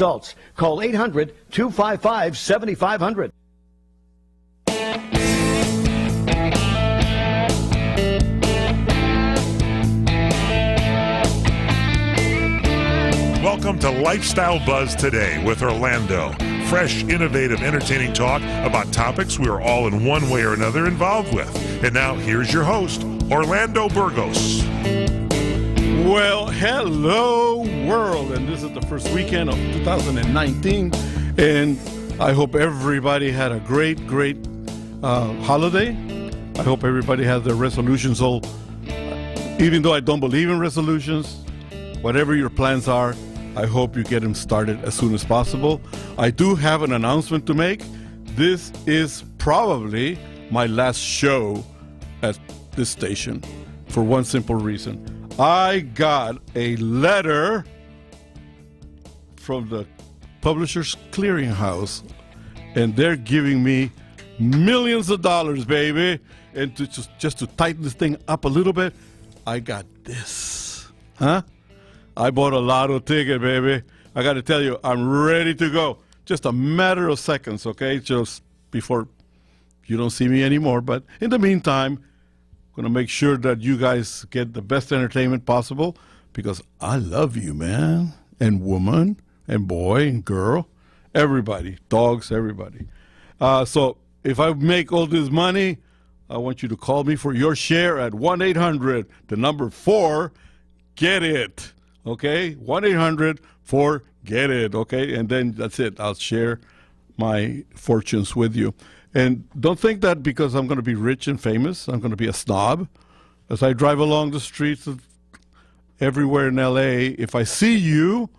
results. Call 800-255-7500. Welcome to Lifestyle Buzz Today with Orlando. Fresh, innovative, entertaining talk about topics we are all in one way or another involved with. And now, here's your host, Orlando Burgos. Well, hello, world. And this is the first weekend of 2019. And I hope everybody had a great holiday. I hope everybody has their resolutions all, even though I don't believe in resolutions, whatever your plans are, I hope you get them started as soon as possible. I do have an announcement to make. This is probably my last show at this station for one simple reason. I got a letter from the Publishers Clearinghouse, and they're giving me millions of dollars, baby. And to just to tighten this thing up a little bit, I got this. I bought a lotto ticket, baby. I got to tell you, I'm ready to go. Just a matter of seconds, okay? Just before you don't see me anymore. But in the meantime, I'm going to make sure that you guys get the best entertainment possible because I love you, man, and woman, and boy, and girl, everybody, dogs, everybody. So if I make all this money, I want you to call me for your share at 1-800, the number 4, get it. Okay, 1-800-4-GET-IT, okay? And then that's it. I'll share my fortunes with you. And don't think that because I'm going to be rich and famous, I'm going to be a snob. As I drive along the streets of everywhere in L.A., if I see you,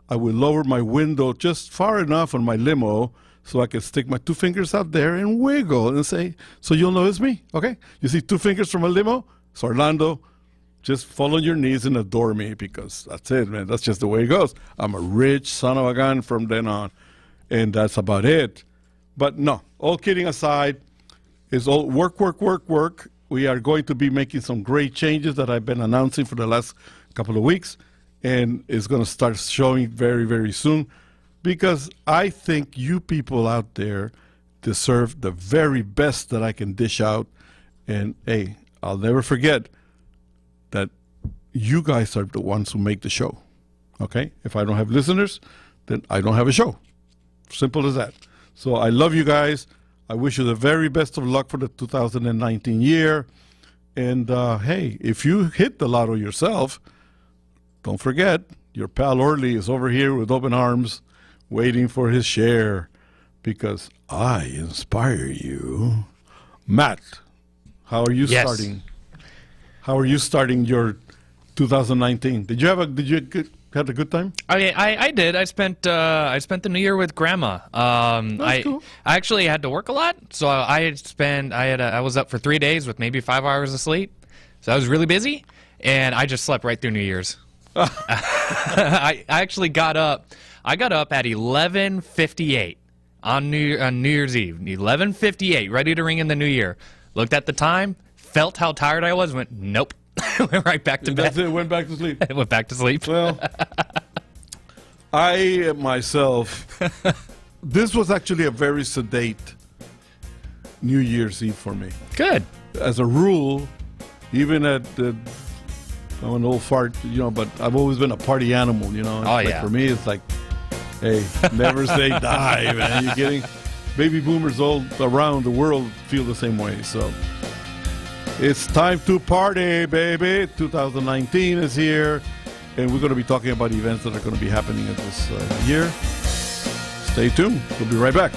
I will lower my window just far enough on my limo so I can stick my 2 fingers out there and wiggle and say, so you'll know it's me, okay? You see 2 fingers from a limo? It's Orlando. Just fall on your knees and adore me because that's it, man. That's just the way it goes. I'm a rich son of a gun from then on, and that's about it. But no, all kidding aside, it's all work. We are going to be making some great changes that I've been announcing for the last couple of weeks, and it's going to start showing very, very soon because I think you people out there deserve the very best that I can dish out. And, hey, I'll never forget that you guys are the ones who make the show, okay? If I don't have listeners, then I don't have a show. Simple as that. So I love you guys. I wish you the very best of luck for the 2019 year. And, hey, if you hit the lotto yourself, don't forget, your pal Orly is over here with open arms waiting for his share because I inspire you. Matt, how are you starting? How are you starting your 2019? Did you have a good time? Okay, I did. I spent the New Year with Grandma. Cool. I actually had to work a lot, so I was up for 3 days with maybe 5 hours of sleep. So I was really busy, and I just slept right through New Year's. I actually got up. I got up at 11:58 on New Year's Eve. 11:58, ready to ring in the new year. Looked at the time. Felt how tired I was, went, nope. Went right back to bed. That's it, went back to sleep. I went back to sleep. Well, I myself, this was actually a very sedate New Year's Eve for me. Good. As a rule, even I'm an old fart, but I've always been a party animal, yeah. For me, it's like, hey, never say die, man. You kidding? Baby boomers all around the world feel the same way, so. It's time to party, baby. 2019 is here, and we're going to be talking about events that are going to be happening in this year. Stay tuned. We'll be right back.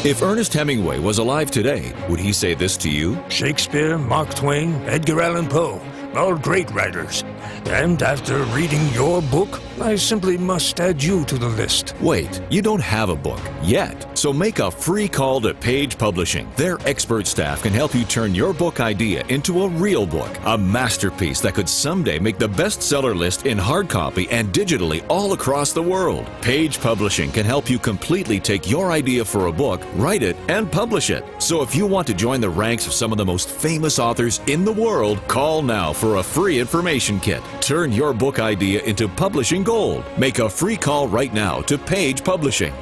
If Ernest Hemingway was alive today, would he say this to you? Shakespeare, Mark Twain, Edgar Allan Poe, all great writers. And after reading your book, I simply must add you to the list. Wait, you don't have a book yet, so make a free call to Page Publishing. Their expert staff can help you turn your book idea into a real book, a masterpiece that could someday make the bestseller list in hard copy and digitally all across the world. Page Publishing can help you completely take your idea for a book, write it, and publish it. So if you want to join the ranks of some of the most famous authors in the world, call now for a free information kit. Turn your book idea into publishing gold. Make a free call right now to Page Publishing.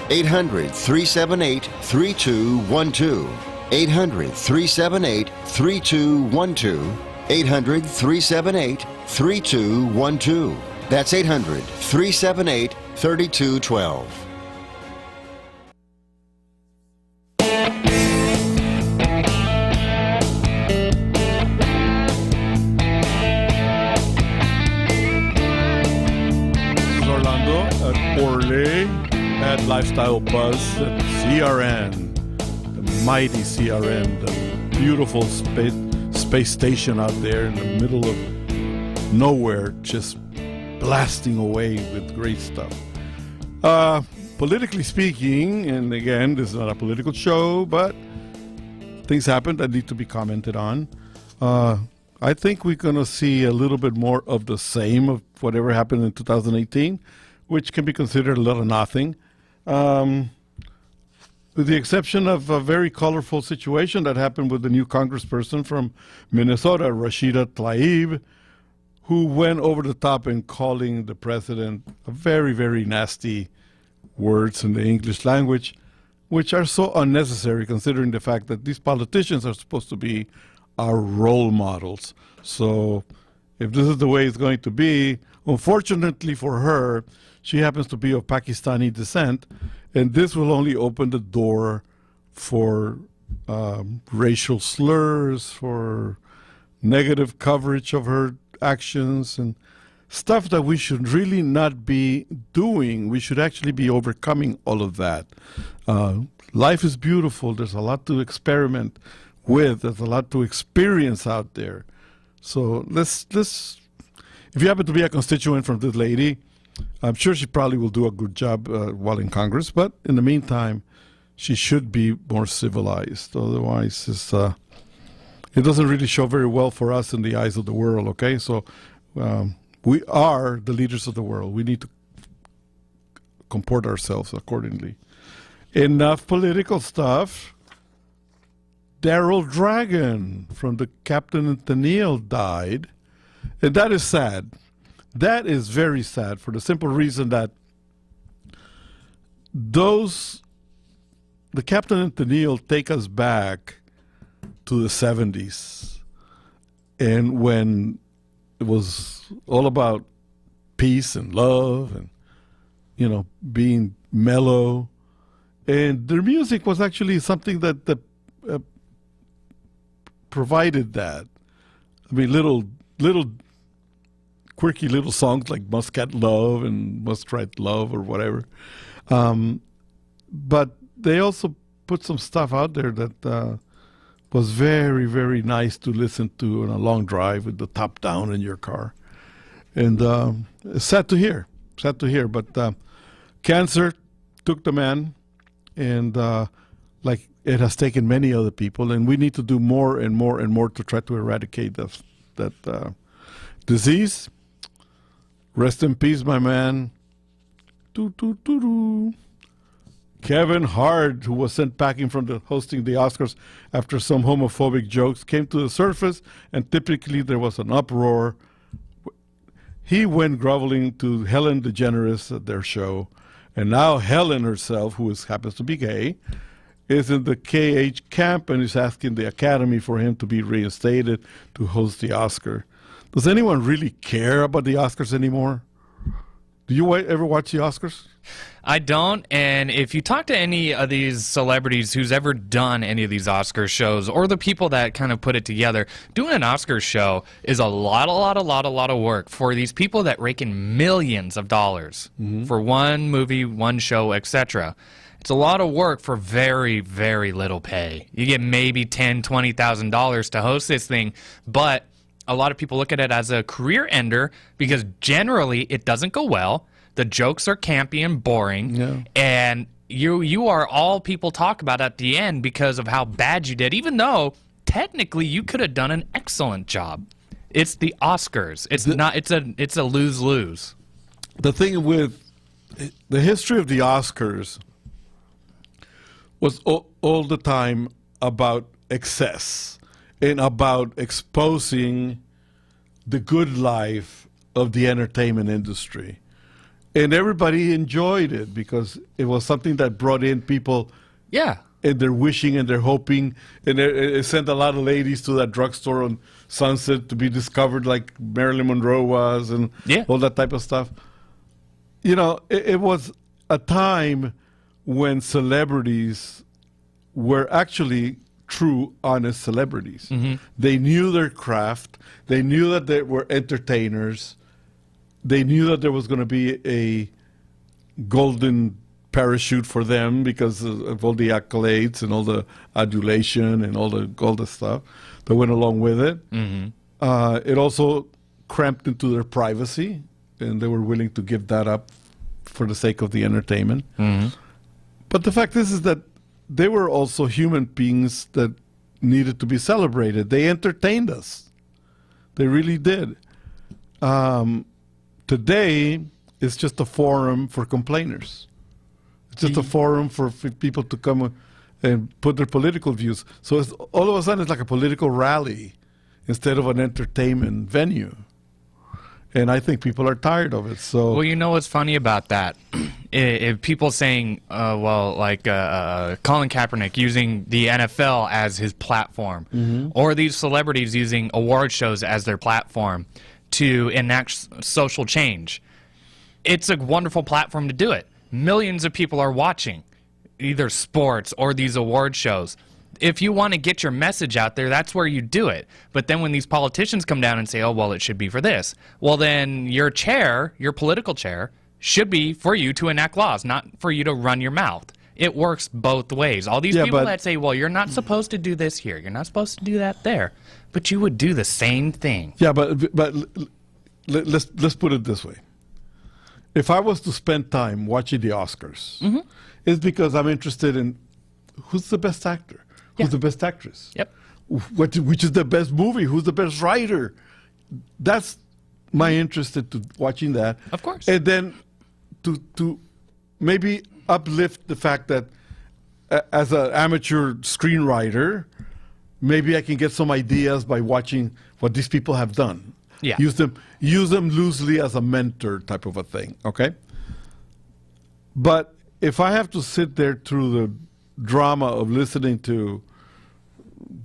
800-378-3212. 800-378-3212. 800-378-3212. That's 800-378-3212. At Lifestyle Buzz at CRN, the mighty CRN, the beautiful space station out there in the middle of nowhere, just blasting away with great stuff. Politically speaking, and again, this is not a political show, but things happened that need to be commented on. I think we're going to see a little bit more of the same of whatever happened in 2018, which can be considered a little nothing. With the exception of a very colorful situation that happened with the new congressperson from Minnesota, Rashida Tlaib, who went over the top in calling the president a very, very nasty words in the English language, which are so unnecessary considering the fact that these politicians are supposed to be our role models. So if this is the way it's going to be, unfortunately for her, she happens to be of Pakistani descent, and this will only open the door for racial slurs, for negative coverage of her actions, and stuff that we should really not be doing. We should actually be overcoming all of that. Life is beautiful. There's a lot to experiment with. There's a lot to experience out there. So let's if you happen to be a constituent from this lady, I'm sure she probably will do a good job while in Congress, but in the meantime, she should be more civilized. Otherwise, it doesn't really show very well for us in the eyes of the world, okay? So we are the leaders of the world. We need to comport ourselves accordingly. Enough political stuff. Daryl Dragon from the Captain and Tennille died, and that is sad. That is very sad for the simple reason that the Captain and Tennille take us back to the 70s, and when it was all about peace and love and, you know, being mellow, and their music was actually something that provided that. I mean, little quirky little songs like Muscat Love and Muskrat Love or whatever. But they also put some stuff out there that was very, very nice to listen to on a long drive with the top down in your car. And it's sad to hear. But cancer took the man, and like it has taken many other people, and we need to do more and more and more to try to eradicate that disease. Rest in peace, my man. Kevin Hart, who was sent packing from hosting the Oscars after some homophobic jokes came to the surface, and typically there was an uproar. He went groveling to Helen DeGeneres at their show, and now Helen herself, who happens to be gay, is in the KH camp and is asking the Academy for him to be reinstated to host the Oscar. Does anyone really care about the Oscars anymore? Do you ever watch the Oscars? I don't, and if you talk to any of these celebrities who's ever done any of these Oscar shows, or the people that kind of put it together, doing an Oscar show is a lot of work for these people that rake in millions of dollars for one movie, one show, etc. It's a lot of work for very, very little pay. You get maybe $10,000, $20,000 to host this thing, but a lot of people look at it as a career ender because generally it doesn't go well. The jokes are campy and boring, and you are all people talk about at the end because of how bad you did, even though technically you could have done an excellent job. It's the Oscars. It's a lose-lose. The thing with the history of the Oscars was all the time about excess and about exposing the good life of the entertainment industry. And everybody enjoyed it because it was something that brought in people. Yeah. And they're wishing and they're hoping. And it sent a lot of ladies to that drugstore on Sunset to be discovered like Marilyn Monroe was and all that type of stuff. You know, it was a time when celebrities were actually true, honest celebrities. Mm-hmm. They knew their craft. They knew that they were entertainers. They knew that there was going to be a golden parachute for them because of all the accolades and all the adulation and all the stuff that went along with it. Mm-hmm. It also cramped into their privacy, and they were willing to give that up for the sake of the entertainment. Mm-hmm. But the fact is that they were also human beings that needed to be celebrated. They entertained us. They really did. Today, it's just a forum for complainers. It's just a forum for people to come and put their political views. So all of a sudden, it's like a political rally instead of an entertainment venue. And I think people are tired of it. So, well, you know what's funny about that? If people saying, like Colin Kaepernick using the NFL as his platform, mm-hmm. or these celebrities using award shows as their platform to enact social change. It's a wonderful platform to do it. Millions of people are watching either sports or these award shows. If you want to get your message out there, that's where you do it. But then when these politicians come down and say, oh, well, it should be for this, well, then your chair, your political chair, should be for you to enact laws, not for you to run your mouth. It works both ways. All these people that say, well, you're not supposed to do this here, you're not supposed to do that there, but you would do the same thing. Yeah, but let's put it this way. If I was to spend time watching the Oscars, mm-hmm. it's because I'm interested in who's the best actor, who's the best actress, which is the best movie, who's the best writer. That's my interest in watching that. Of course. And then to maybe uplift the fact that as an amateur screenwriter, maybe I can get some ideas by watching what these people have done. Yeah. Use them loosely as a mentor type of a thing, okay? But if I have to sit there through the drama of listening to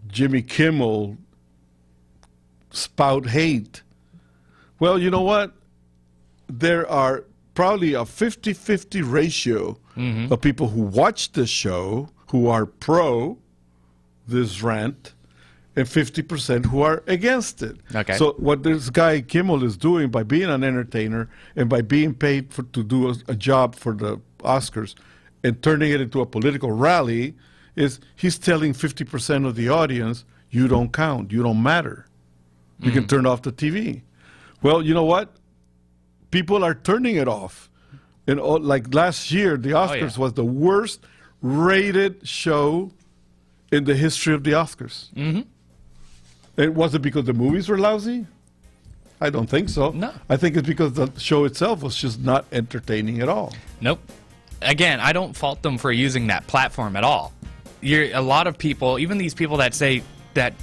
Jimmy Kimmel spout hate, well, you know what? There are probably a 50-50 ratio mm-hmm. of people who watch this show who are pro this rant and 50% who are against it. Okay. So what this guy Kimmel is doing by being an entertainer and by being paid to do a job for the Oscars and turning it into a political rally is he's telling 50% of the audience, you don't count, you don't matter. You can turn off the TV. Well, you know what? People are turning it off. And like last year, the Oscars was the worst rated show in the history of the Oscars. Mm-hmm. And was it because the movies were lousy? I don't think so. No. I think it's because the show itself was just not entertaining at all. Nope. Again, I don't fault them for using that platform at all. A lot of people, even these people that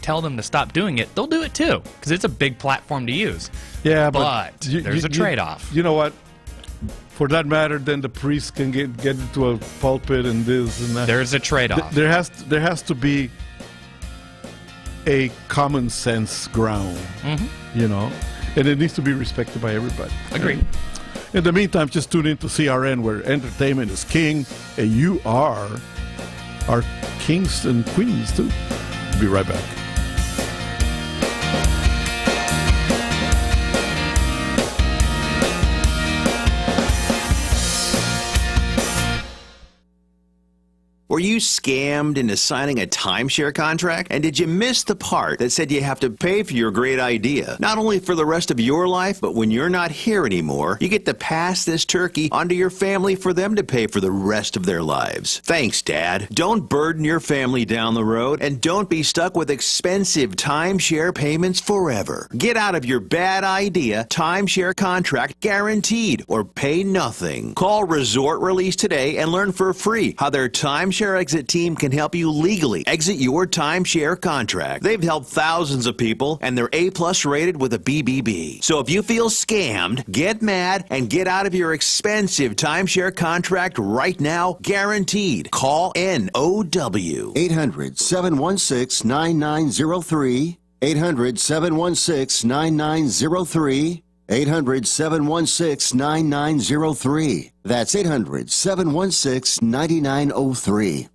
tell them to stop doing it, they'll do it too, because it's a big platform to use. Yeah, but there's a trade-off. You know what? For that matter, then the priest can get into a pulpit and this and that. There's a trade-off. There has to be a common sense ground, mm-hmm. you know, and it needs to be respected by everybody. Agreed. In the meantime, just tune in to CRN, where entertainment is king, and you are our kings and queens too. Be right back. Were you scammed into signing a timeshare contract? And did you miss the part that said you have to pay for your great idea? Not only for the rest of your life, but when you're not here anymore, you get to pass this turkey onto your family for them to pay for the rest of their lives. Thanks, Dad. Don't burden your family down the road, and don't be stuck with expensive timeshare payments forever. Get out of your bad idea timeshare contract guaranteed, or pay nothing. Call Resort Release today and learn for free how their timeshare exit team can help you legally exit your timeshare contract. They've helped thousands of people, and they're A+ rated with a BBB. So if you feel scammed, get mad and get out of your expensive timeshare contract right now, guaranteed. Call NOW. 800-716-9903. 800-716-9903. 800-716-9903. That's 800-716-9903.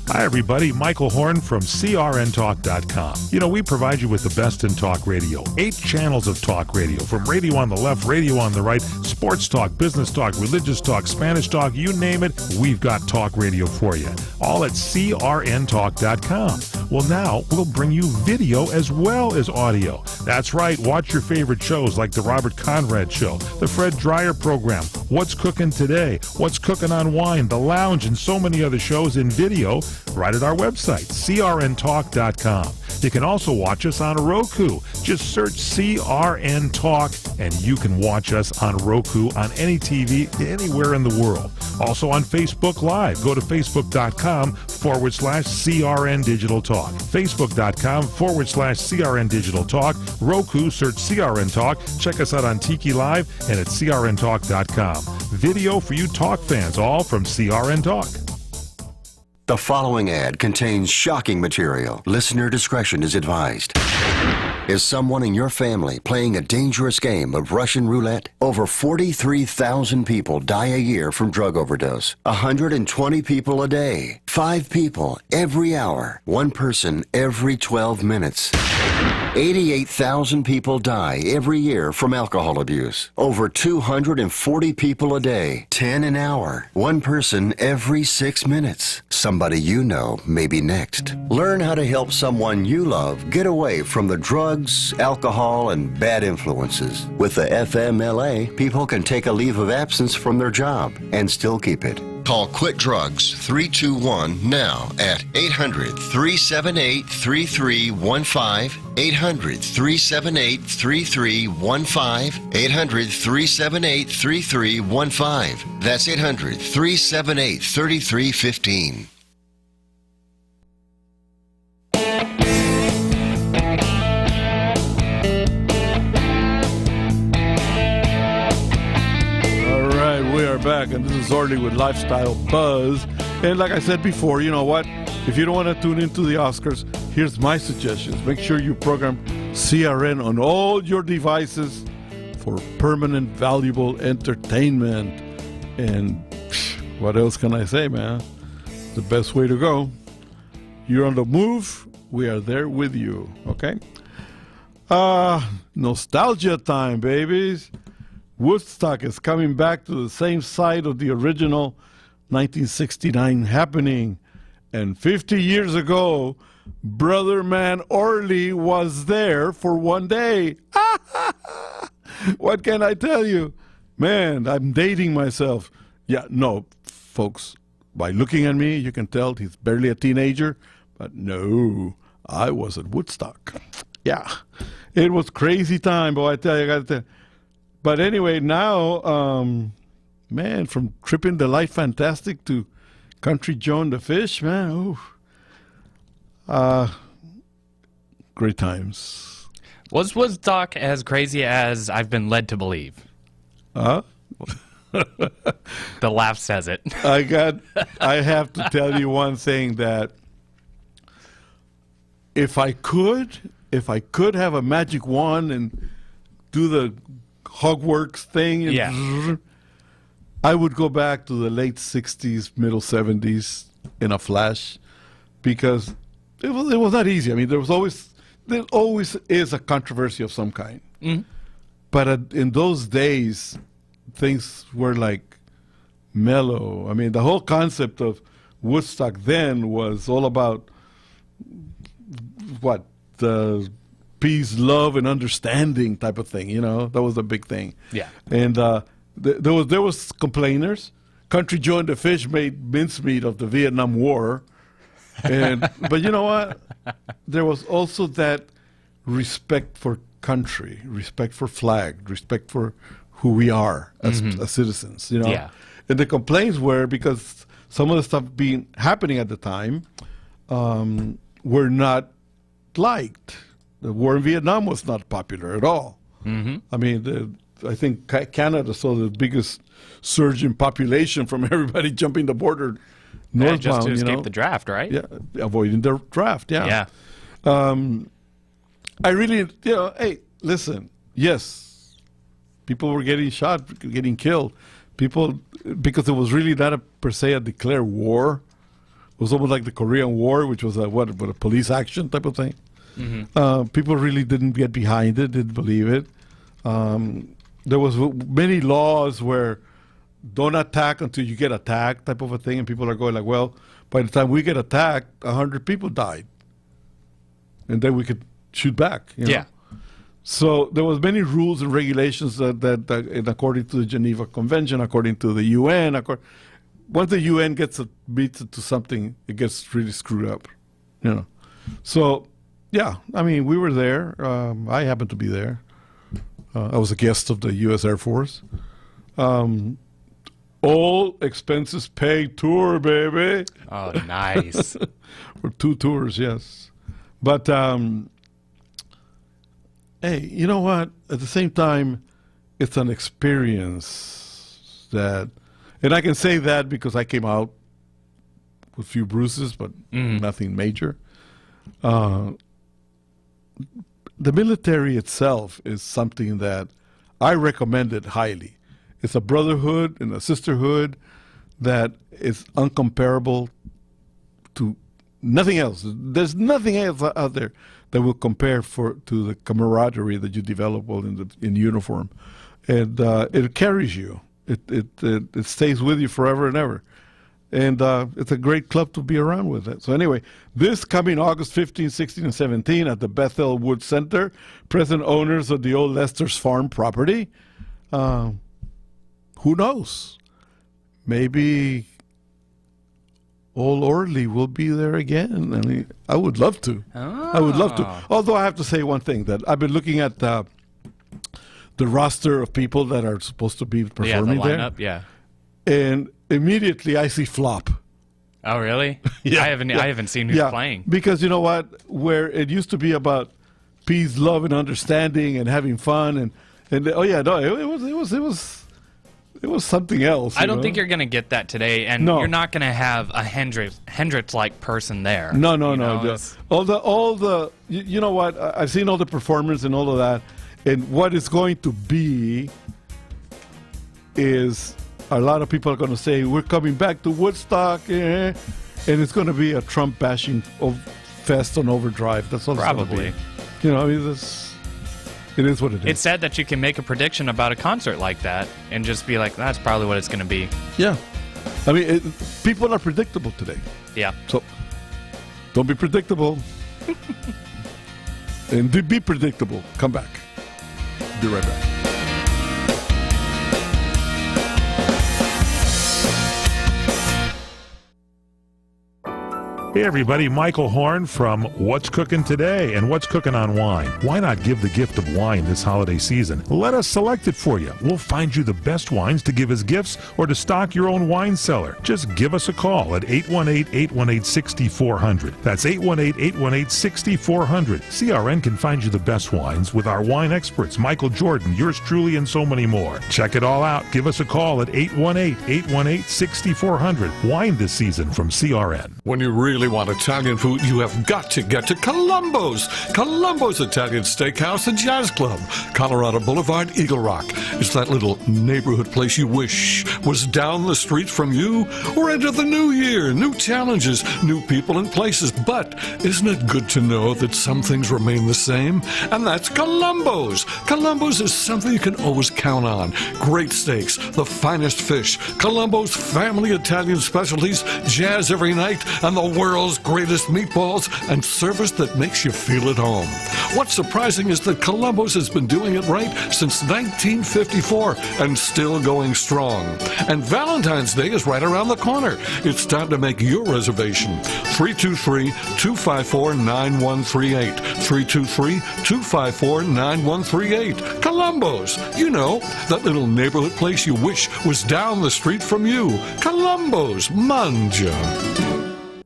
Hi, everybody. Michael Horn from CRNTalk.com. You know, we provide you with the best in talk radio. 8 channels of talk radio, from radio on the left, radio on the right, sports talk, business talk, religious talk, Spanish talk, you name it, we've got talk radio for you. All at CRNTalk.com. Well, now we'll bring you video as well as audio. That's right. Watch your favorite shows like The Robert Conrad Show, The Fred Dreyer Program, What's Cooking Today, What's Cooking on Wine, The Lounge, and so many other shows in video right at our website, CRNTalk.com. You can also watch us on Roku. Just search CRN Talk, and you can watch us on Roku on any TV anywhere in the world. Also on Facebook Live. Go to Facebook.com/CRN Digital Talk. Facebook.com/CRN Digital Talk. Roku, search CRN Talk. Check us out on Tiki Live and at CRNTalk.com. Video for you talk fans, all from CRN Talk. The following ad contains shocking material. Listener discretion is advised. Is someone in your family playing a dangerous game of Russian roulette? Over 43,000 people die a year from drug overdose. 120 people a day. 5 people every hour. 1 person every 12 minutes. 88,000 people die every year from alcohol abuse. Over 240 people a day. 10 an hour. 1 person every 6 minutes. Somebody you know may be next. Learn how to help someone you love get away from the drugs, alcohol, and bad influences. With the FMLA, people can take a leave of absence from their job and still keep it. Call Quit Drugs 321 now at 800-378-3315, 800-378-3315, 800-378-3315. That's 800-378-3315. Back, and this is Orly with Lifestyle Buzz. And like I said before, you know what? If you don't want to tune into the Oscars, here's my suggestions. Make sure you program CRN on all your devices for permanent, valuable entertainment. And what else can I say, man? The best way to go. You're on the move. We are there with you. Okay? Nostalgia time, babies. Woodstock is coming back to the same site of the original 1969 happening. And 50 years ago, Brother Man Orly was there for one day. What can I tell you? Man, I'm dating myself. Yeah, no, folks, by looking at me, you can tell he's barely a teenager. But no, I was at Woodstock. Yeah, it was crazy time, boy, I tell you, I got to tell you. But anyway, now, man, from Trippin' the Light Fantastic to Country Joan the Fish, man, great times. Was Woodstock as crazy as I've been led to believe? The laugh says it. I have to tell you one thing, that if I could have a magic wand and do the Hogworks thing, and I would go back to the late 60s, middle 70s in a flash, because it was not easy. I mean, there always is a controversy of some kind. Mm-hmm. But in those days, things were like mellow. I mean, the whole concept of Woodstock then was all about what? The peace, love, and understanding type of thing. That was a big thing. Yeah. And there was complainers. Country Joe and the Fish made mincemeat of the Vietnam War. But you know what? There was also that respect for country, respect for flag, respect for who we are as citizens. Yeah. And the complaints were because some of the stuff happening at the time were not liked. The war in Vietnam was not popular at all. Mm-hmm. I mean, I think Canada saw the biggest surge in population from everybody jumping the border northbound. Just to escape the draft, right? Yeah, avoiding the draft, yeah. I really, hey, listen, yes, people were getting shot, getting killed. People, because it was really not per se a declared war. It was almost like the Korean War, which was a police action type of thing. Mm-hmm. People really didn't get behind it, didn't believe it. There was many laws where don't attack until you get attacked type of a thing, and people are going like, well, by the time we get attacked, 100 people died. And then we could shoot back. Yeah. So there was many rules and regulations that according to the Geneva Convention, according to the UN, once the UN beats it to something, it gets really screwed up. So, yeah, I mean, we were there. I happened to be there. I was a guest of the U.S. Air Force. All expenses paid tour, baby. Oh, nice. For 2 tours, yes. But, hey, you know what? At the same time, it's an experience that, and I can say that because I came out with a few bruises, but nothing major. The military itself is something that I recommend it highly. It's a brotherhood and a sisterhood that is uncomparable to nothing else. There's nothing else out there that will compare to the camaraderie that you develop in uniform, and it carries you. It stays with you forever and ever, and it's a great club to be around with it. So anyway, this coming August 15, 16, and 17 at the Bethel Wood Center, present owners of the old Lester's Farm property. Who knows? Maybe old Orly will be there again. I mean, I would love to. Oh. I would love to. Although I have to say one thing, that I've been looking at the roster of people that are supposed to be performing the lineup, there. Yeah. And immediately I see flop. Oh, really? Yeah. I haven't seen who's playing. Because you know what? Where it used to be about peace, love, and understanding and having fun and oh yeah, no, it was something else. I don't think you're going to get that today, and you're not going to have a Hendrix-like person there. No. All the you know what? I've seen all the performance and all of that, and what it's going to be is a lot of people are going to say we're coming back to Woodstock, and it's going to be a Trump bashing fest on overdrive. That's all. Probably. It's going to be. I mean, it is what it is. It's sad that you can make a prediction about a concert like that and just be like, that's probably what it's going to be. Yeah. I mean, people are predictable today. Yeah. So don't be predictable. And be predictable. Come back. Be right back. Hey everybody, Michael Horn from What's Cooking Today and What's Cooking on Wine. Why not give the gift of wine this holiday season? Let us select it for you. We'll find you the best wines to give as gifts or to stock your own wine cellar. Just give us a call at 818-818-6400. That's 818-818-6400. CRN can find you the best wines with our wine experts, Michael Jordan, yours truly, and so many more. Check it all out. Give us a call at 818-818-6400. Wine this season from CRN. When you really really want Italian food, you have got to get to Colombos. Colombos Italian Steakhouse and Jazz Club, Colorado Boulevard, Eagle Rock. It's that little neighborhood place you wish was down the street from you. We're into the new year, new challenges, new people and places. But isn't it good to know that some things remain the same? And that's Colombos. Colombos is something you can always count on. Great steaks, the finest fish, Colombos family Italian specialties, jazz every night, and the world's greatest meatballs, and service that makes you feel at home. What's surprising is that Colombos has been doing it right since 1954 and still going strong. And Valentine's Day is right around the corner. It's time to make your reservation. 323-254-9138. 323-254-9138. Colombos. You know, that little neighborhood place you wish was down the street from you. Colombos. Manja.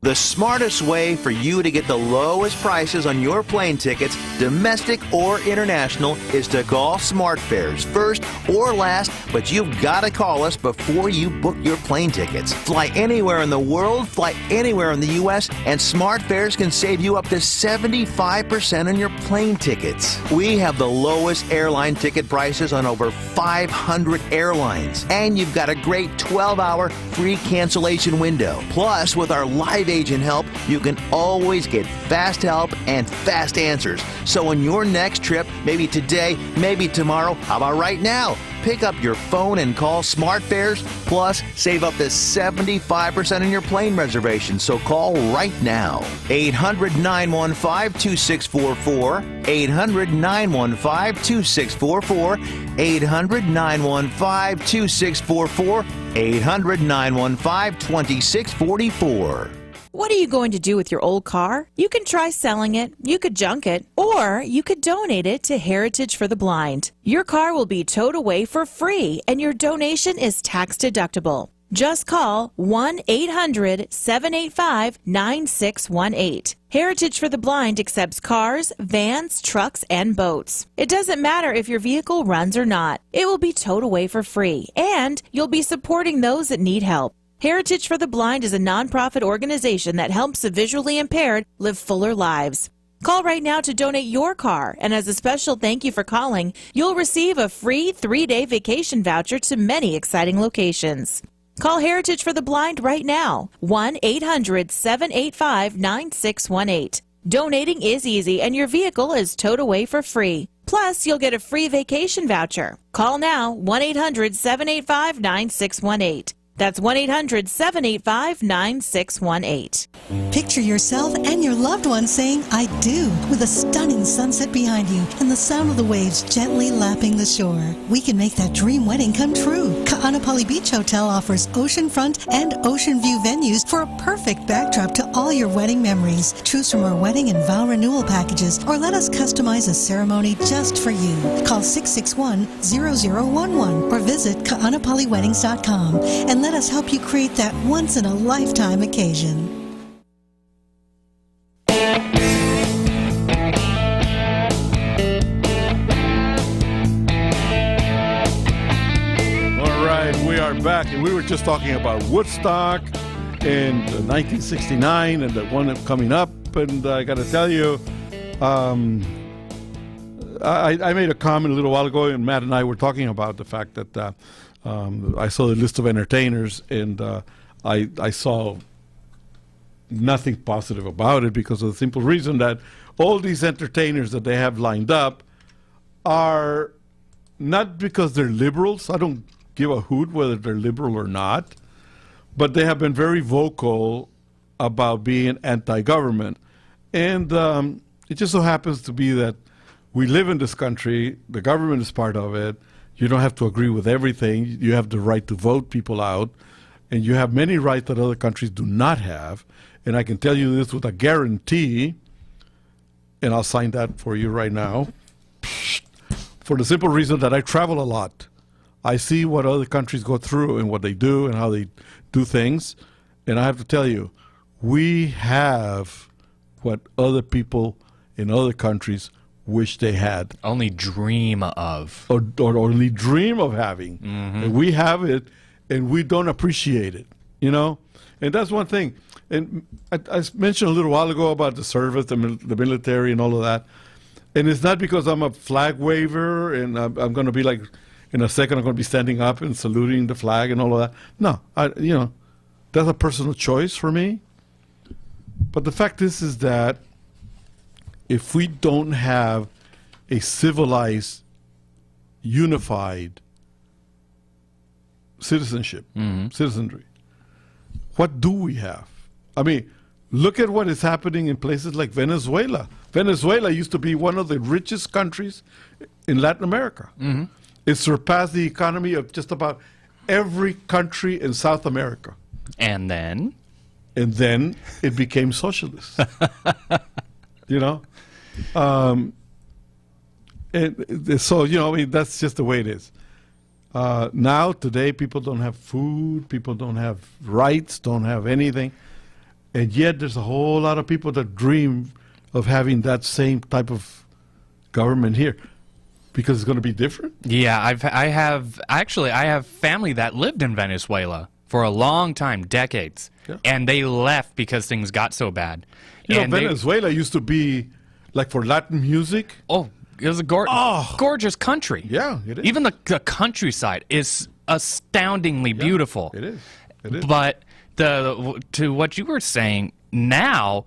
The smartest way for you to get the lowest prices on your plane tickets, domestic or international, is to call Smartfares first or last, but you've got to call us before you book your plane tickets. Fly anywhere in the world, fly anywhere in the U.S., and Smartfares can save you up to 75% on your plane tickets. We have the lowest airline ticket prices on over 500 airlines, and you've got a great 12-hour free cancellation window. Plus, with our live agent help, you can always get fast help and fast answers. So on your next trip, maybe today, maybe tomorrow, how about right now? Pick up your phone and call Smartfares, plus save up to 75% on your plane reservation. So call right now. 800-915-2644, 800-915-2644, 800-915-2644, 800-915-2644. What are you going to do with your old car? You can try selling it, you could junk it, or you could donate it to Heritage for the Blind. Your car will be towed away for free, and your donation is tax deductible. Just call 1-800-785-9618. Heritage for the Blind accepts cars, vans, trucks, and boats. It doesn't matter if your vehicle runs or not. It will be towed away for free, and you'll be supporting those that need help. Heritage for the Blind is a nonprofit organization that helps the visually impaired live fuller lives. Call right now to donate your car, and as a special thank you for calling, you'll receive a free 3-day vacation voucher to many exciting locations. Call Heritage for the Blind right now, 1-800-785-9618. Donating is easy, and your vehicle is towed away for free. Plus, you'll get a free vacation voucher. Call now, 1-800-785-9618. That's 1-800-785-9618. Picture yourself and your loved one saying, I do, with a stunning sunset behind you and the sound of the waves gently lapping the shore. We can make that dream wedding come true. Ka'anapali Beach Hotel offers oceanfront and ocean view venues for a perfect backdrop to all your wedding memories. Choose from our wedding and vow renewal packages, or let us customize a ceremony just for you. Call 661-0011 or visit ka'anapaliweddings.com and let us help you create that once-in-a-lifetime occasion. All right, we are back, and we were just talking about Woodstock in 1969 and the one coming up, and I got to tell you, I made a comment a little while ago, and Matt and I were talking about the fact that I saw the list of entertainers, and I saw nothing positive about it because of the simple reason that all these entertainers that they have lined up are not because they're liberals. I don't give a hoot whether they're liberal or not, but they have been very vocal about being anti-government. And it just so happens to be that we live in this country, the government is part of it. You don't have to agree with everything. You have the right to vote people out, and you have many rights that other countries do not have. And I can tell you this with a guarantee, and I'll sign that for you right now, for the simple reason that I travel a lot. I see what other countries go through and what they do and how they do things, and I have to tell you, we have what other people in other countries wish they had. Only dream of. Or only dream of having. Mm-hmm. And we have it, and we don't appreciate it, you know? And that's one thing. And I mentioned a little while ago about the service, the military, and all of that. And it's not because I'm a flag waver and I'm going to be like, in a second, I'm going to be standing up and saluting the flag and all of that. No, that's a personal choice for me. But the fact is that if we don't have a civilized, unified citizenry, what do we have? I mean, look at what is happening in places like Venezuela. Venezuela used to be one of the richest countries in Latin America. It surpassed the economy of just about every country in South America. And then it became socialist. And so, I mean, that's just the way it is. Now, today, people don't have food, people don't have rights, don't have anything. And yet there's a whole lot of people that dream of having that same type of government here because it's going to be different. Yeah, I have family that lived in Venezuela for a long time, decades, and they left because things got so bad. Venezuela used to be like for Latin music. Oh, it was a gorgeous country. Yeah, it is. Even the countryside is astoundingly beautiful. It is. It is. But to what you were saying, now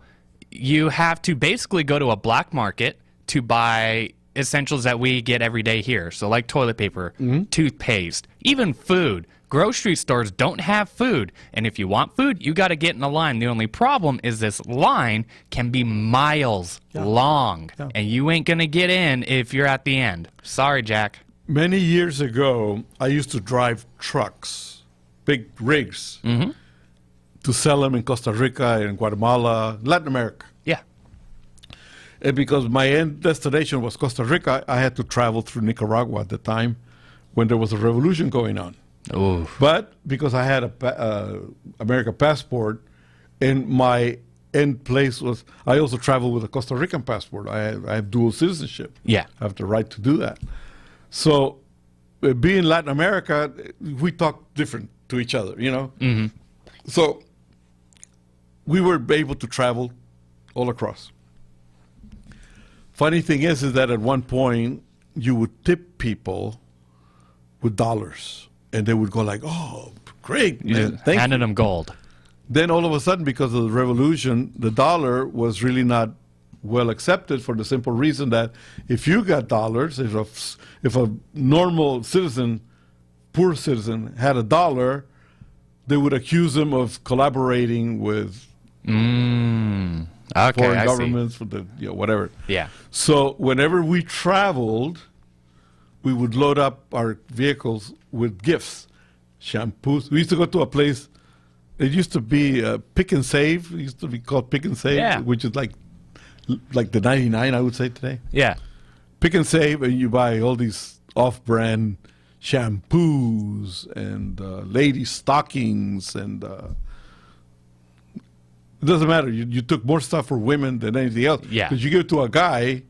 you have to basically go to a black market to buy essentials that we get every day here. So like toilet paper, toothpaste, even food. Grocery stores don't have food. And if you want food, you got to get in a line. The only problem is this line can be miles long. Yeah. And you ain't going to get in if you're at the end. Sorry, Jack. Many years ago, I used to drive trucks, big rigs, to sell them in Costa Rica and Guatemala, Latin America. Yeah. And because my end destination was Costa Rica, I had to travel through Nicaragua at the time when there was a revolution going on. Ooh. But because I had a American passport, and my end place was, I also traveled with a Costa Rican passport. I have dual citizenship. Yeah. I have the right to do that. So being Latin America, we talk different to each other, So we were able to travel all across. Funny thing is that at one point you would tip people with dollars, and they would go like, "Oh, great, man, thank you." Handed them gold. Then all of a sudden, because of the revolution, the dollar was really not well accepted for the simple reason that if you got dollars, if a normal citizen, poor citizen, had a dollar, they would accuse them of collaborating with foreign governments, for the whatever. Yeah. So whenever we traveled, we would load up our vehicles with gifts, shampoos. We used to go to a place. It used to be Pick and Save. It used to be called Pick and Save, which is like the 99, I would say today. Yeah. Pick and Save, and you buy all these off-brand shampoos and lady stockings, and it doesn't matter. You took more stuff for women than anything else. Yeah. Because you give it to a guy,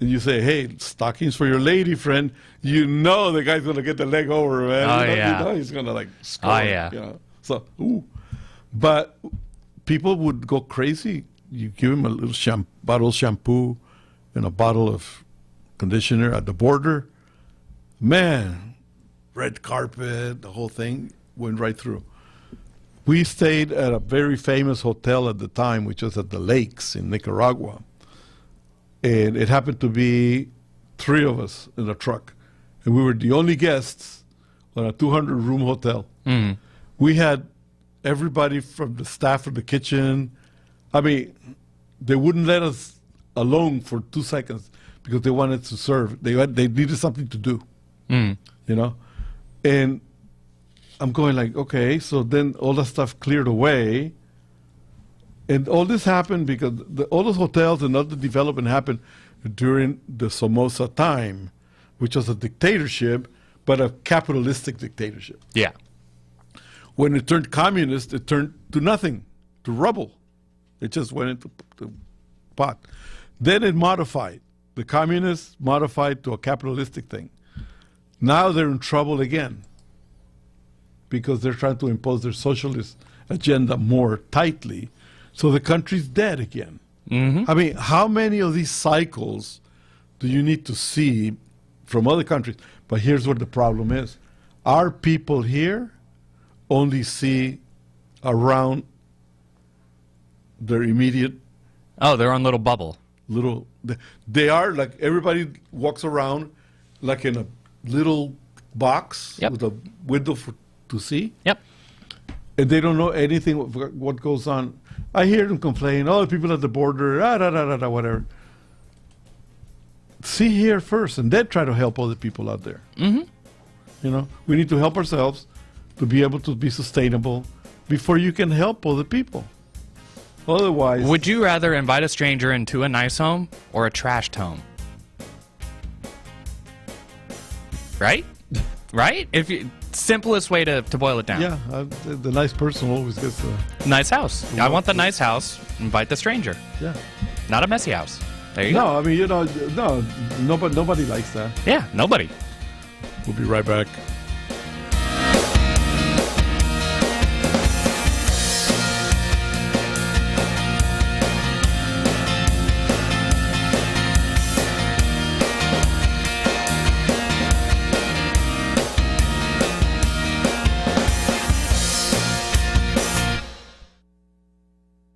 and you say, "Hey, stockings for your lady friend." You know the guy's going to get the leg over, man. You know he's going to like score. Oh, yeah. So, but people would go crazy. You give him a little bottle of shampoo and a bottle of conditioner at the border. Man, red carpet, the whole thing went right through. We stayed at a very famous hotel at the time, which was at the lakes in Nicaragua. And it happened to be 3 of us in a truck. And we were the only guests on a 200-room hotel. We had everybody from the staff of the kitchen. I mean, they wouldn't let us alone for 2 seconds because they wanted to serve. They needed something to do, And I'm going like, okay, so then all that stuff cleared away. And all this happened because all those hotels and other development happened during the Somoza time, which was a dictatorship, but a capitalistic dictatorship. Yeah. When it turned communist, it turned to nothing, to rubble. It just went into the pot. Then it modified. The communists modified to a capitalistic thing. Now they're in trouble again because they're trying to impose their socialist agenda more tightly. So the country's dead again. I mean, how many of these cycles do you need to see from other countries? But here's what the problem is. Our people here only see around their immediate... Oh, their own little bubble. They are like, everybody walks around like in a little box with a window to see. Yep. And they don't know anything what goes on. I hear them complain, the people at the border, whatever. See here first, and then try to help other people out there. You know, we need to help ourselves to be able to be sustainable before you can help other people. Otherwise... Would you rather invite a stranger into a nice home or a trashed home? Right? Right? Simplest way to boil it down. Yeah, the nice person always gets the... Nice house. I want the nice house. Invite the stranger. Yeah. Not a messy house. There you go. No, I mean, nobody likes that. Yeah, nobody. We'll be right back.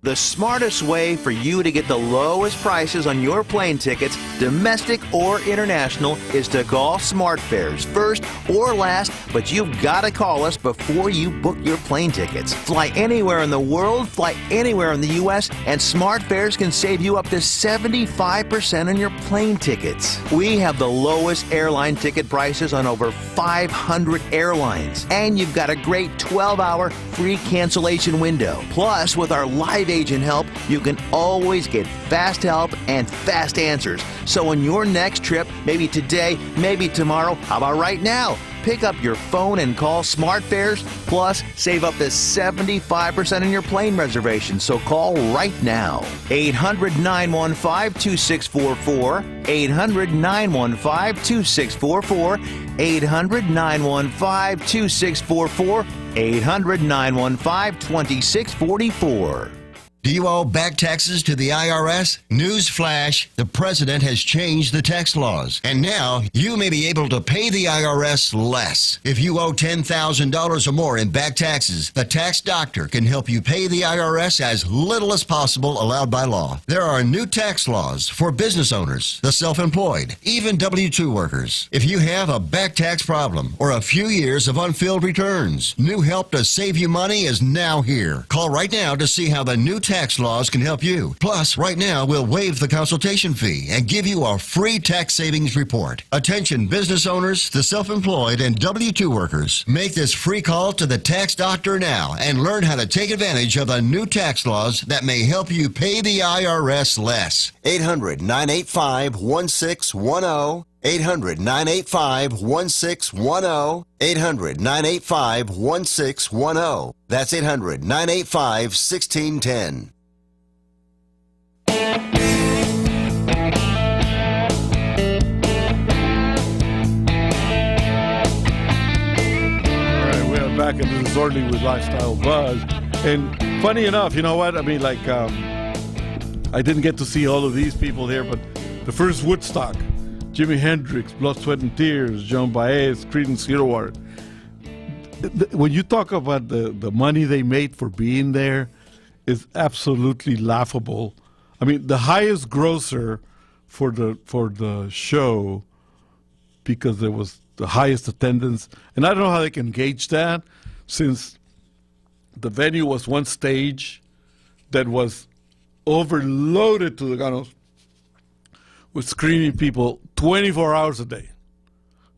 The smartest way for you to get the lowest prices on your plane tickets, domestic or international, is to call Smartfares first or last, but you've got to call us before you book your plane tickets. Fly anywhere in the world, fly anywhere in the U.S., and Smartfares can save you up to 75% on your plane tickets. We have the lowest airline ticket prices on over 500 airlines, and you've got a great 12-hour free cancellation window. Plus, with our live agent help, you can always get fast help and fast answers. So on your next trip, maybe today, maybe tomorrow, how about right now? Pick up your phone and call Smartfares, plus save up to 75% on your plane reservation. So call right now. 800-915-2644, 800-915-2644, 800-915-2644, 800-915-2644. Do you owe back taxes to the IRS? Newsflash, the president has changed the tax laws, and now you may be able to pay the IRS less. If you owe $10,000 or more in back taxes, the tax doctor can help you pay the IRS as little as possible allowed by law. There are new tax laws for business owners, the self-employed, even W-2 workers. If you have a back tax problem or a few years of unfilled returns, new help to save you money is now here. Call right now to see how the new tax laws can help you. Plus, right now, we'll waive the consultation fee and give you a free tax savings report. Attention business owners, the self-employed, and W-2 workers. Make this free call to the tax doctor now and learn how to take advantage of the new tax laws that may help you pay the IRS less. 800-985-1610. 800-985-1610. 800-985-1610. That's 800-985-1610. All right, we are back in the Disorderly with Lifestyle Buzz. And funny enough, you know what? I mean, like, I didn't get to see all of these people here, but the first Woodstock, Jimi Hendrix, Blood, Sweat, and Tears, Joan Baez, Creedence Clearwater. When you talk about the money they made for being there, is absolutely laughable. I mean, the highest grosser for the show, because there was the highest attendance, and I don't know how they can gauge that, since the venue was one stage that was overloaded to the gunnels with screaming people 24 hours a day.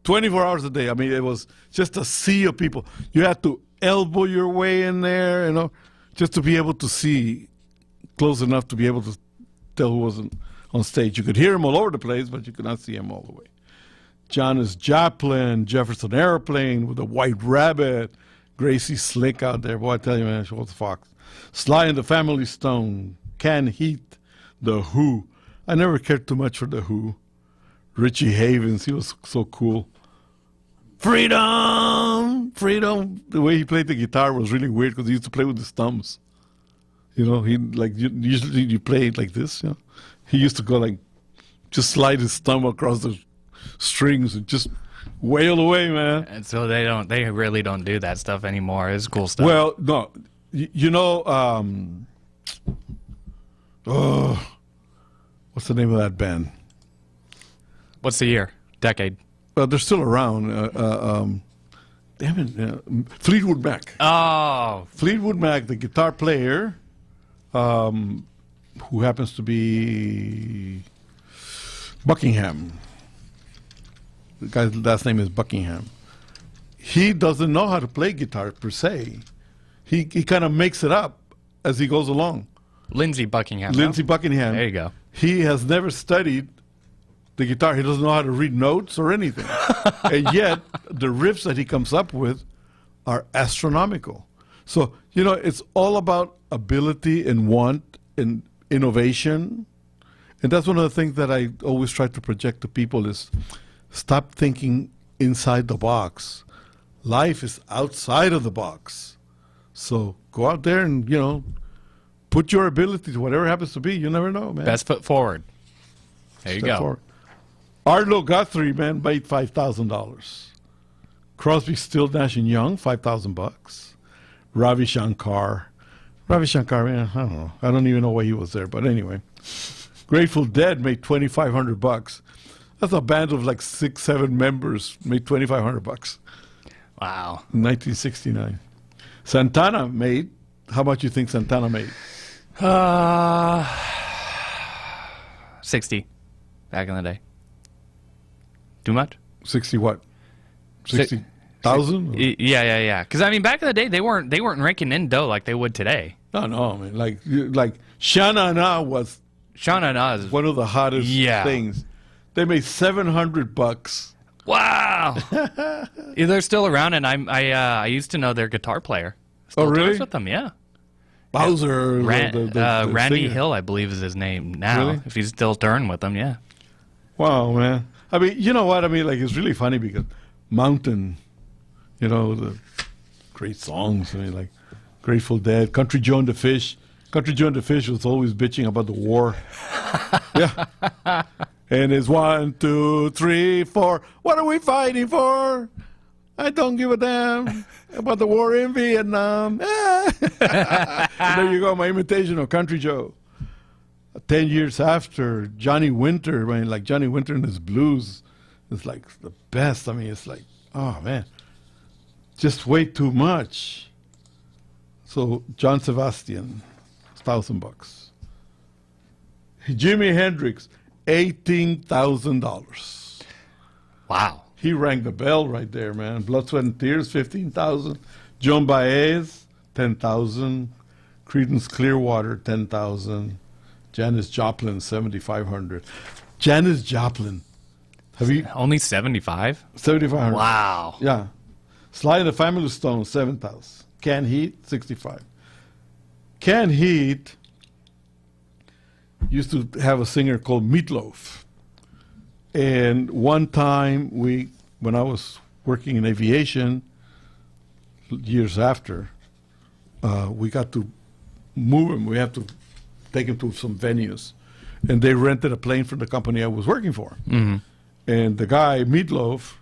24 hours a day. I mean, it was just a sea of people. You had to elbow your way in there, you know, just to be able to see close enough to be able to tell who wasn't on stage. You could hear him all over the place, but you could not see him all the way. Janis Joplin, Jefferson Airplane with a White Rabbit, Gracie Slick out there. Boy, I tell you, man, she was a fox. Sly and the Family Stone, Can Heat, The Who. I never cared too much for The Who. Richie Havens, he was so cool. Freedom! freedom. The way he played the guitar was really weird because he used to play with his thumbs. You know, he like usually you play it like this. You know, he used to go like just slide his thumb across the strings and just wail away, man. And so they really don't do that stuff anymore. It's cool stuff. Well, no, you know, what's the name of that band? What's the year? Decade? They're still around. Damn it, Fleetwood Mac. Oh, Fleetwood Mac, the guitar player, who happens to be Buckingham. The guy's last name is Buckingham. He doesn't know how to play guitar per se. He kind of makes it up as he goes along. Lindsey Buckingham. Lindsey Buckingham. There you go. He has never studied the guitar. He doesn't know how to read notes or anything. And yet, the riffs that he comes up with are astronomical. So, you know, it's all about ability and want and innovation. And that's one of the things that I always try to project to people is stop thinking inside the box. Life is outside of the box. So go out there and, you know, put your ability to whatever happens to be. You never know, man. Best foot forward. There you go. Forward. Arlo Guthrie, man, made $5,000. Crosby, Still, Nash and Young, $5,000. Ravi Shankar, man, I don't know. I don't even know why he was there, but anyway. Grateful Dead made $2,500. That's a band of like 6, 7 members made $2,500. Wow. 1969. Santana made. How much you think Santana made? 60 back in the day. Too much? 60 what? 60,000? Yeah. Because I mean, back in the day, they weren't raking in dough like they would today. No, I mean, like Shana Na was one of the hottest things. They made $700. Wow. Yeah, they're still around, and I used to know their guitar player. Still really? tours with them, yeah. Bowser. Randy singer. Hill, I believe, is his name now. Really? If he's still touring with them, yeah. Wow, man. I mean, you know what? I mean, like, it's really funny because Mountain, you know, the great songs. I mean, like, Grateful Dead, Country Joe and the Fish. Country Joe and the Fish was always bitching about the war. Yeah. And it's 1, 2, 3, 4. What are we fighting for? I don't give a damn about the war in Vietnam. And there you go, my imitation of Country Joe. 10 years after, Johnny Winter, I mean, like Johnny Winter and his blues is like the best. I mean, it's like, oh man, just way too much. So John Sebastian, $1,000. Jimi Hendrix, $18,000. Wow. He rang the bell right there, man. Blood, Sweat, and Tears, $15,000. Joan Baez, $10,000. Creedence Clearwater, $10,000. Janis Joplin, $7,500. Janis Joplin. Have you only 75? 7,500. Wow. Yeah. Sly and the Family Stone, $7,000. Can Heat, $65. Can Heat used to have a singer called Meatloaf. And one time when I was working in aviation, years after, we got to move him. We have to take him to some venues. And they rented a plane from the company I was working for. Mm-hmm. And the guy, Meatloaf,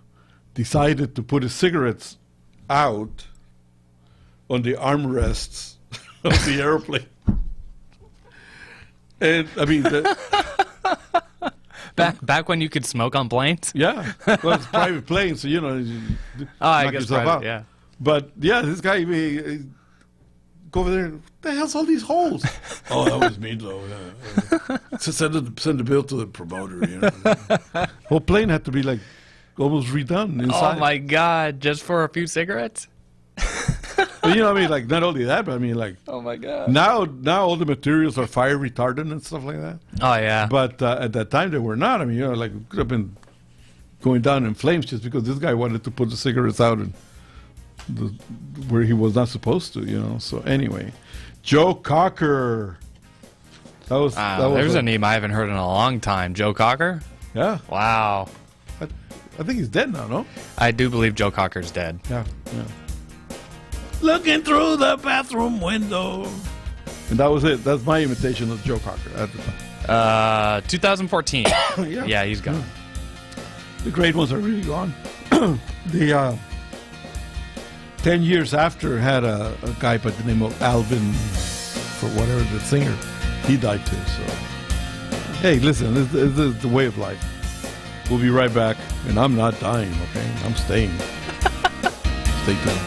decided to put his cigarettes out on the armrests of the airplane. And, I mean... Back when you could smoke on planes? Yeah. Well, it's a private plane, so, you know, you I guess private, out. Yeah. But, yeah, this guy, go over there, what the hell's all these holes? Oh, that was Meatloaf. Yeah. So send the bill to the promoter, you know. Whole plane had to be, like, almost redone inside. Oh, my God, just for a few cigarettes? But, you know, I mean, like, not only that, but I mean, like... Oh, my God. Now all the materials are fire retardant and stuff like that. Oh, yeah. But at that time, they were not. I mean, you know, like, it could have been going down in flames just because this guy wanted to put the cigarettes out and where he was not supposed to, you know. So, anyway. Joe Cocker. That there's a name I haven't heard in a long time. Joe Cocker? Yeah. Wow. I think he's dead now, no? I do believe Joe Cocker's dead. Yeah. looking through the bathroom window. And that was it. That's my imitation of Joe Cocker at the time. 2014. Yeah, he's gone. The great ones are really gone. The 10 years after had a guy by the name of Alvin, for whatever, the singer. He died too. So, hey, listen, this is the way of life. We'll be right back, and I'm not dying. Okay, I'm staying. Stay tuned.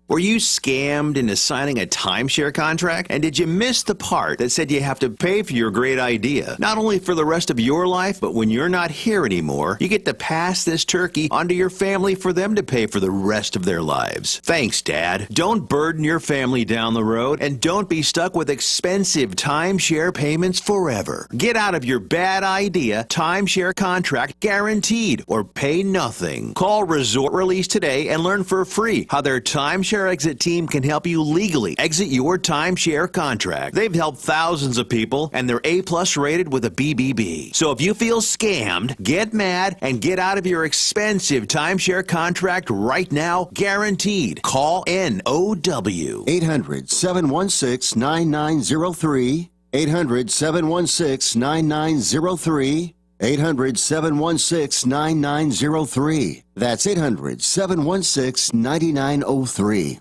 Were you scammed into signing a timeshare contract? And did you miss the part that said you have to pay for your great idea? Not only for the rest of your life, but when you're not here anymore, you get to pass this turkey onto your family for them to pay for the rest of their lives. Thanks, Dad. Don't burden your family down the road, and don't be stuck with expensive timeshare payments forever. Get out of your bad idea timeshare contract guaranteed, or pay nothing. Call Resort Release today and learn for free how their timeshare exit team can help you legally exit your timeshare contract. They've helped thousands of people, and they're A+ rated with a BBB. So if you feel scammed, get mad and get out of your expensive timeshare contract right now, guaranteed. Call NOW. 800-716-9903. 800-716-9903. 800-716-9903. That's 800-716-9903.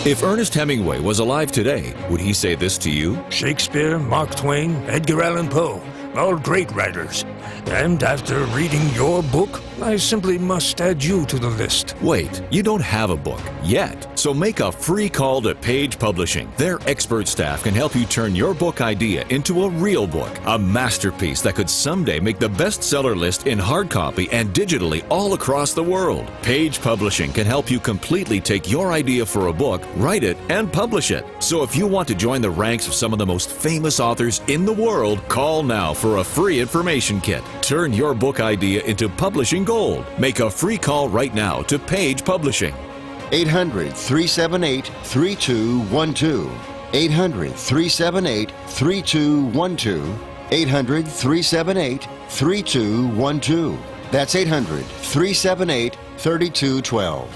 If Ernest Hemingway was alive today, would he say this to you? Shakespeare, Mark Twain, Edgar Allan Poe, all great writers. And after reading your book, I simply must add you to the list. Wait, you don't have a book yet. So make a free call to Page Publishing. Their expert staff can help you turn your book idea into a real book, a masterpiece that could someday make the bestseller list in hard copy and digitally all across the world. Page Publishing can help you completely take your idea for a book, write it, and publish it. So if you want to join the ranks of some of the most famous authors in the world, call now for a free information kit. Turn your book idea into publishing gold. Make a free call right now to Page Publishing. 800-378-3212. 800-378-3212. 800-378-3212. That's 800-378-3212.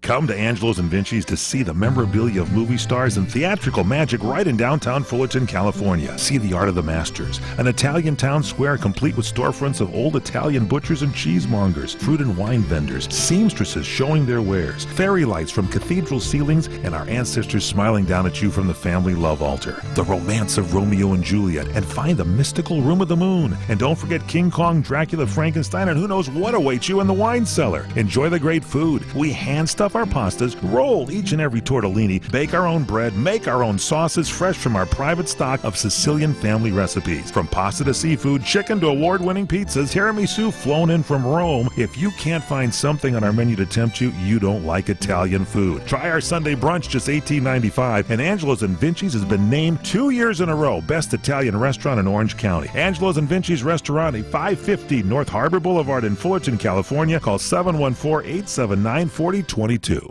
Come to Angelos Vincis to see the memorabilia of movie stars and theatrical magic right in downtown Fullerton, California. See the art of the masters, an Italian town square complete with storefronts of old Italian butchers and cheesemongers, fruit and wine vendors, seamstresses showing their wares, fairy lights from cathedral ceilings, and our ancestors smiling down at you from the family love altar. The romance of Romeo and Juliet, and find the mystical room of the moon. And don't forget King Kong, Dracula, Frankenstein, and who knows what awaits you in the wine cellar. Enjoy the great food. We hand stuff our pastas, roll each and every tortellini, bake our own bread, make our own sauces fresh from our private stock of Sicilian family recipes. From pasta to seafood, chicken to award-winning pizzas, tiramisu flown in from Rome. If you can't find something on our menu to tempt you, you don't like Italian food. Try our Sunday brunch, just $18.95, and Angelos Vincis has been named 2 years in a row Best Italian Restaurant in Orange County. Angelos Vincis Restaurant, 550 North Harbor Boulevard in Fullerton, California. Call 714-879-4022. All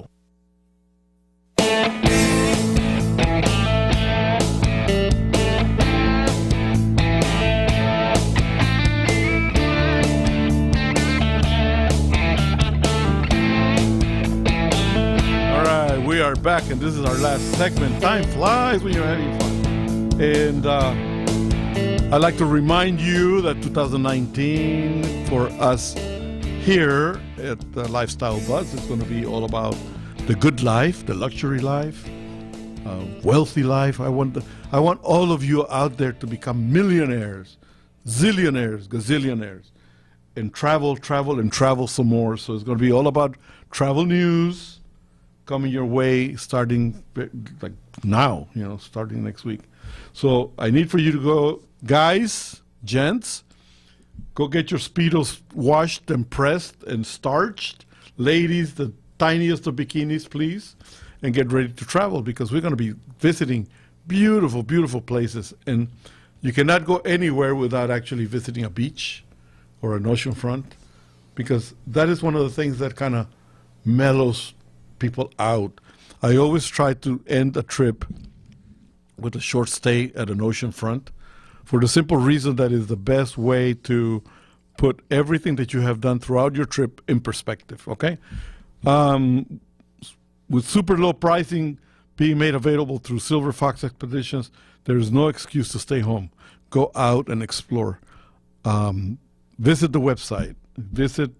right, we are back, and this is our last segment. Time flies when you're having fun. And I'd like to remind you that 2019 for us here at the Lifestyle Buzz is going to be all about the good life, the luxury life, wealthy life. I want all of you out there to become millionaires, zillionaires, gazillionaires, and travel, and travel some more. So it's going to be all about travel news coming your way starting like now, starting next week. So I need for you to go, guys, gents, go get your Speedos washed and pressed and starched. Ladies, the tiniest of bikinis, please, and get ready to travel, because we're going to be visiting beautiful, beautiful places. And you cannot go anywhere without actually visiting a beach or an ocean front, because that is one of the things that kind of mellows people out. I always try to end a trip with a short stay at an ocean front, for the simple reason that is the best way to put everything that you have done throughout your trip in perspective, okay? With super low pricing being made available through Silver Fox Expeditions, there is no excuse to stay home. Go out and explore. Visit the website. Visit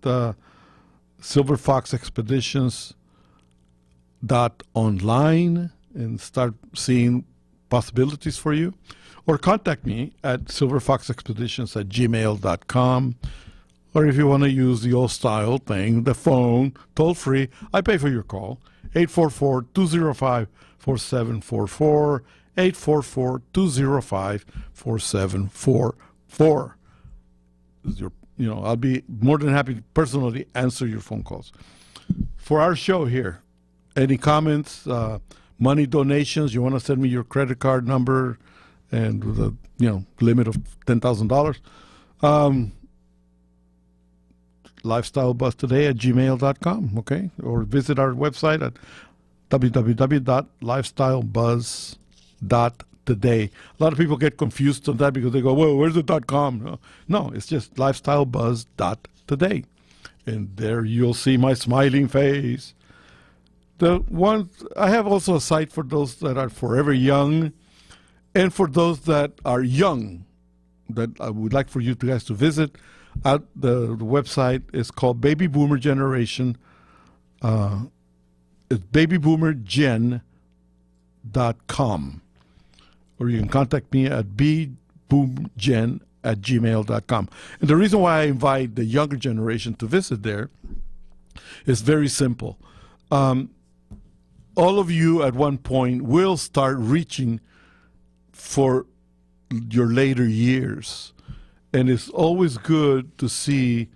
Silver Fox Expeditions.online and start seeing possibilities for you. Or contact me at silverfoxexpeditions@gmail.com. Or if you want to use the old style thing, the phone, toll free, I pay for your call. 844-205-4744, 844-205-4744. I'll be more than happy to personally answer your phone calls. For our show here, any comments, money donations, you want to send me your credit card number and with a limit of $10,000, lifestylebuzztoday@gmail.com, okay? Or visit our website at www.lifestylebuzz.today. A lot of people get confused on that because they go, well, where's the .com? No, it's just lifestylebuzz.today. And there you'll see my smiling face. I have also a site for those that are forever young and for those that are young that I would like for you guys to visit. The website is called Baby Boomer Generation. It's babyboomergen.com. Or you can contact me at bboomgen@gmail.com. And the reason why I invite the younger generation to visit there is very simple. All of you at one point will start reaching for your later years. And it's always good to see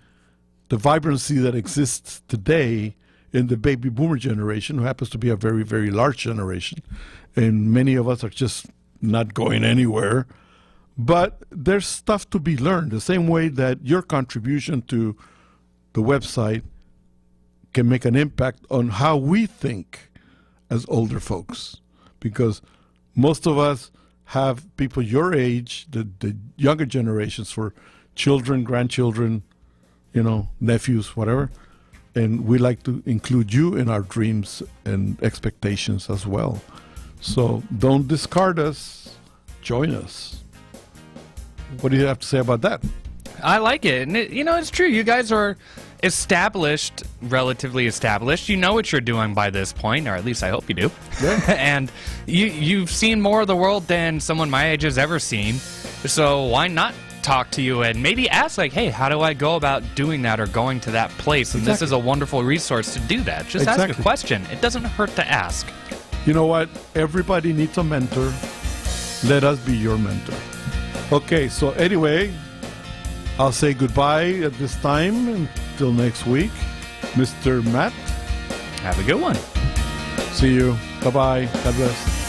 the vibrancy that exists today in the baby boomer generation, who happens to be a very, very large generation. And many of us are just not going anywhere. But there's stuff to be learned, the same way that your contribution to the website can make an impact on how we think as older folks. Because most of us have people your age, the younger generations, for children, grandchildren, nephews, whatever. And we like to include you in our dreams and expectations as well. So don't discard us. Join us. What do you have to say about that? I like it. And, it's true. You guys are relatively established. You know what you're doing by this point, or at least I hope you do. Yeah. And you've seen more of the world than someone my age has ever seen. So why not talk to you and maybe ask, like, hey, how do I go about doing that or going to that place? And This is a wonderful resource to do that. Just ask a question. It doesn't hurt to ask. You know what? Everybody needs a mentor. Let us be your mentor. Okay, so anyway, I'll say goodbye at this time until next week. Mr. Matt. Have a good one. See you. Bye-bye. God bless.